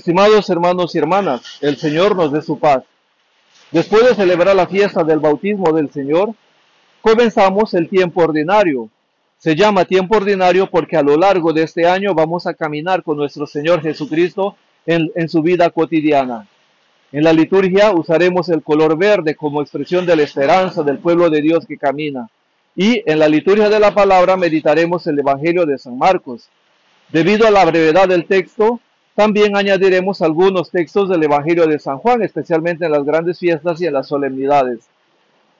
Estimados hermanos y hermanas, el Señor nos dé su paz. Después de celebrar la fiesta del bautismo del Señor, comenzamos el tiempo ordinario. Se llama tiempo ordinario porque a lo largo de este año vamos a caminar con nuestro Señor Jesucristo en su vida cotidiana. En la liturgia usaremos el color verde como expresión de la esperanza del pueblo de Dios que camina. Y en la liturgia de la palabra meditaremos el Evangelio de San Marcos. Debido a la brevedad del texto, también añadiremos algunos textos del Evangelio de San Juan, especialmente en las grandes fiestas y en las solemnidades.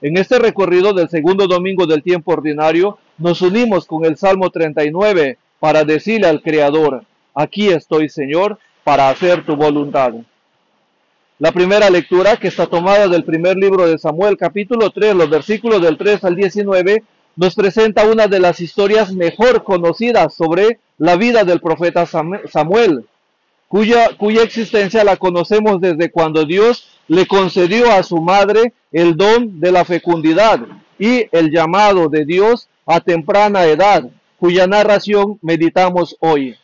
En este recorrido del segundo domingo del tiempo ordinario, nos unimos con el Salmo 39 para decirle al Creador: aquí estoy, Señor, para hacer tu voluntad. La primera lectura, que está tomada del primer libro de Samuel, capítulo 3, los versículos del 3 al 19, nos presenta una de las historias mejor conocidas sobre la vida del profeta Samuel, cuya existencia la conocemos desde cuando Dios le concedió a su madre el don de la fecundidad y el llamado de Dios a temprana edad, cuya narración meditamos hoy.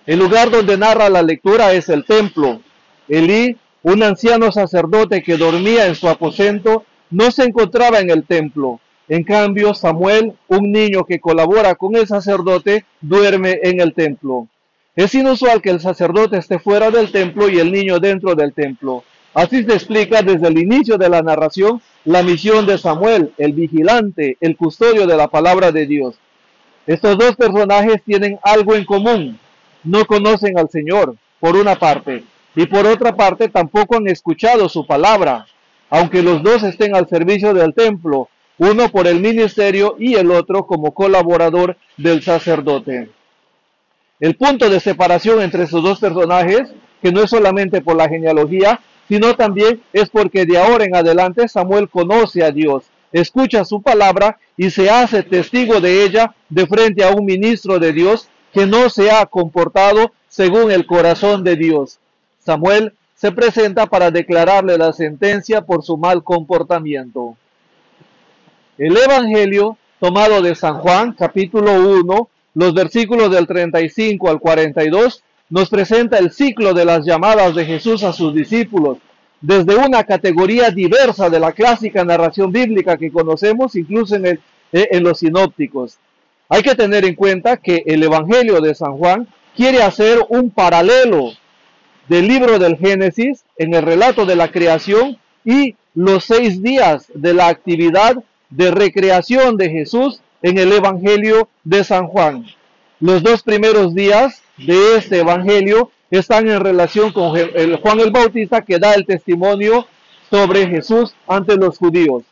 El lugar donde narra la lectura es el templo. Elí, un anciano sacerdote que dormía en su aposento, no se encontraba en el templo. En cambio, Samuel, un niño que colabora con el sacerdote, duerme en el templo. Es inusual que el sacerdote esté fuera del templo y el niño dentro del templo. Así se explica desde el inicio de la narración la misión de Samuel, el vigilante, el custodio de la palabra de Dios. Estos dos personajes tienen algo en común. No conocen al Señor, por una parte, y por otra parte tampoco han escuchado su palabra, aunque los dos estén al servicio del templo, uno por el ministerio y el otro como colaborador del sacerdote. El punto de separación entre estos dos personajes, que no es solamente por la genealogía, sino también es porque de ahora en adelante Samuel conoce a Dios, escucha su palabra y se hace testigo de ella de frente a un ministro de Dios que no se ha comportado según el corazón de Dios. Samuel se presenta para declararle la sentencia por su mal comportamiento. El Evangelio tomado de San Juan, capítulo 1, los versículos del 35 al 42, nos presenta el ciclo de las llamadas de Jesús a sus discípulos, desde una categoría diversa de la clásica narración bíblica que conocemos incluso en los sinópticos. Hay que tener en cuenta que el Evangelio de San Juan quiere hacer un paralelo del libro del Génesis en el relato de la creación y los 6 días de la actividad de recreación de Jesús en el Evangelio de San Juan. Los 2 primeros días de este Evangelio están en relación con Juan el Bautista, que da el testimonio sobre Jesús ante los judíos.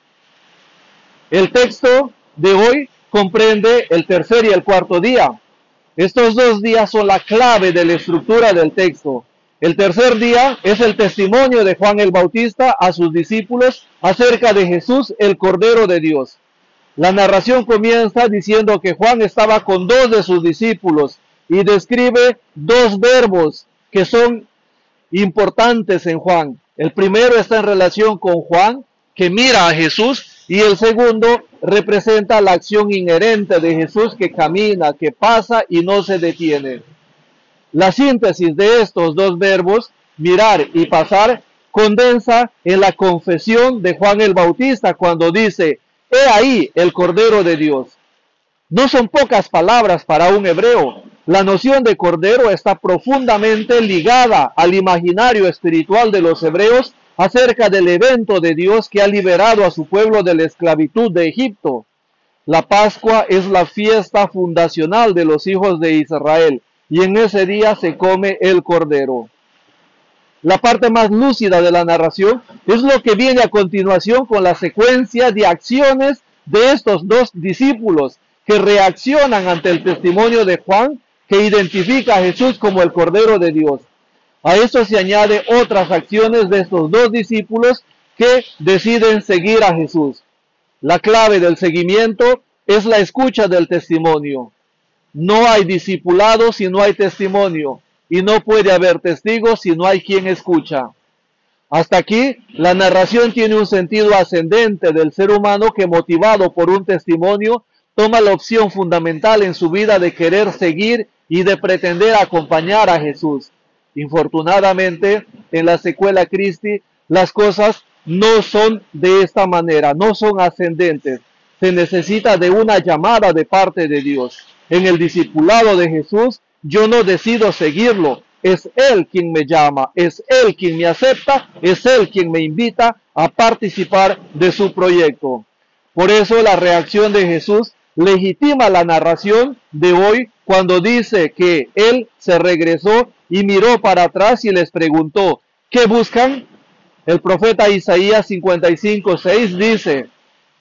El texto de hoy comprende el tercer y el cuarto día. Estos 2 días son la clave de la estructura del texto. El tercer día es el testimonio de Juan el Bautista a sus discípulos acerca de Jesús, el Cordero de Dios. La narración comienza diciendo que Juan estaba con 2 de sus discípulos y describe 2 verbos que son importantes en Juan. El primero está en relación con Juan, que mira a Jesús, y el segundo representa la acción inherente de Jesús, que camina, que pasa y no se detiene. La síntesis de estos 2 verbos, mirar y pasar, condensa en la confesión de Juan el Bautista cuando dice: he ahí el Cordero de Dios. No son pocas palabras para un hebreo. La noción de Cordero está profundamente ligada al imaginario espiritual de los hebreos acerca del evento de Dios que ha liberado a su pueblo de la esclavitud de Egipto. La Pascua es la fiesta fundacional de los hijos de Israel, y en ese día se come el Cordero. La parte más lúcida de la narración es lo que viene a continuación con la secuencia de acciones de estos 2 discípulos que reaccionan ante el testimonio de Juan, que identifica a Jesús como el Cordero de Dios. A eso se añade otras acciones de estos 2 discípulos que deciden seguir a Jesús. La clave del seguimiento es la escucha del testimonio. No hay discipulado si no hay testimonio, y no puede haber testigos si no hay quien escucha. Hasta aquí, la narración tiene un sentido ascendente del ser humano que, motivado por un testimonio, toma la opción fundamental en su vida de querer seguir y de pretender acompañar a Jesús. Infortunadamente, en la secuela Christi, las cosas no son de esta manera, no son ascendentes. Se necesita de una llamada de parte de Dios. En el discipulado de Jesús, yo no decido seguirlo, es Él quien me llama, es Él quien me acepta, es Él quien me invita a participar de su proyecto. Por eso la reacción de Jesús legitima la narración de hoy cuando dice que Él se regresó y miró para atrás y les preguntó, ¿qué buscan? El profeta Isaías 55:6 dice,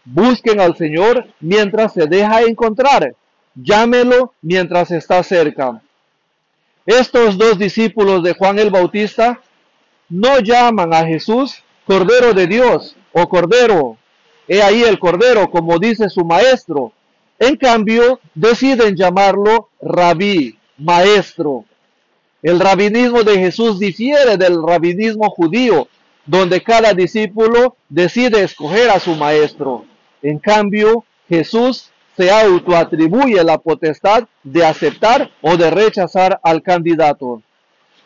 busquen al Señor mientras se deja encontrar, llámelo mientras está cerca. Estos dos discípulos de Juan el Bautista no llaman a Jesús Cordero de Dios o Cordero. He ahí el Cordero, como dice su maestro. En cambio, deciden llamarlo Rabí, maestro. El rabinismo de Jesús difiere del rabinismo judío, donde cada discípulo decide escoger a su maestro. En cambio, Jesús se autoatribuye la potestad de aceptar o de rechazar al candidato.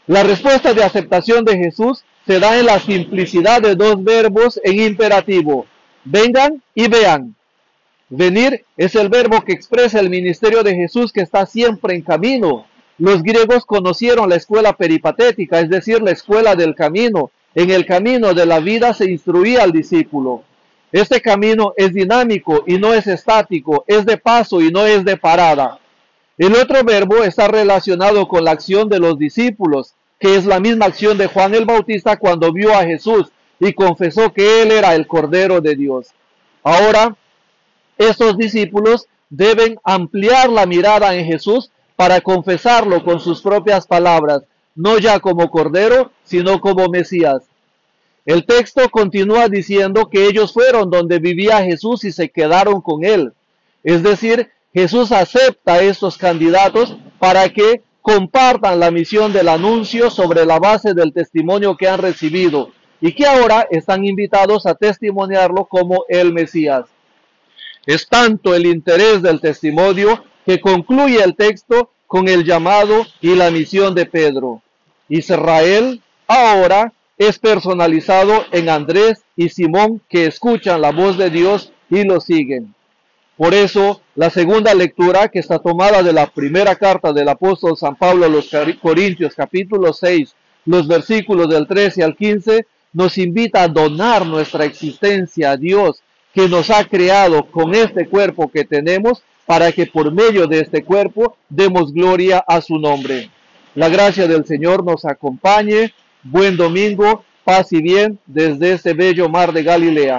La respuesta de aceptación de Jesús se da en la simplicidad de dos verbos en imperativo. Vengan y vean. Venir es el verbo que expresa el ministerio de Jesús que está siempre en camino. Los griegos conocieron la escuela peripatética, es decir, la escuela del camino. En el camino de la vida se instruía al discípulo. Este camino es dinámico y no es estático, es de paso y no es de parada. El otro verbo está relacionado con la acción de los discípulos, que es la misma acción de Juan el Bautista cuando vio a Jesús y confesó que Él era el Cordero de Dios. Ahora, estos discípulos deben ampliar la mirada en Jesús para confesarlo con sus propias palabras, no ya como Cordero, sino como Mesías. El texto continúa diciendo que ellos fueron donde vivía Jesús y se quedaron con Él. Es decir, Jesús acepta a estos candidatos para que compartan la misión del anuncio sobre la base del testimonio que han recibido y que ahora están invitados a testimoniarlo como el Mesías. Es tanto el interés del testimonio que concluye el texto con el llamado y la misión de Pedro. Israel ahora es personalizado en Andrés y Simón, que escuchan la voz de Dios y lo siguen. Por eso, la segunda lectura, que está tomada de la primera carta del apóstol San Pablo a los Corintios, capítulo 6, los versículos del 13 al 15, nos invita a donar nuestra existencia a Dios, que nos ha creado con este cuerpo que tenemos, para que por medio de este cuerpo demos gloria a su nombre. La gracia del Señor nos acompañe. Buen domingo, paz y bien desde este bello mar de Galilea.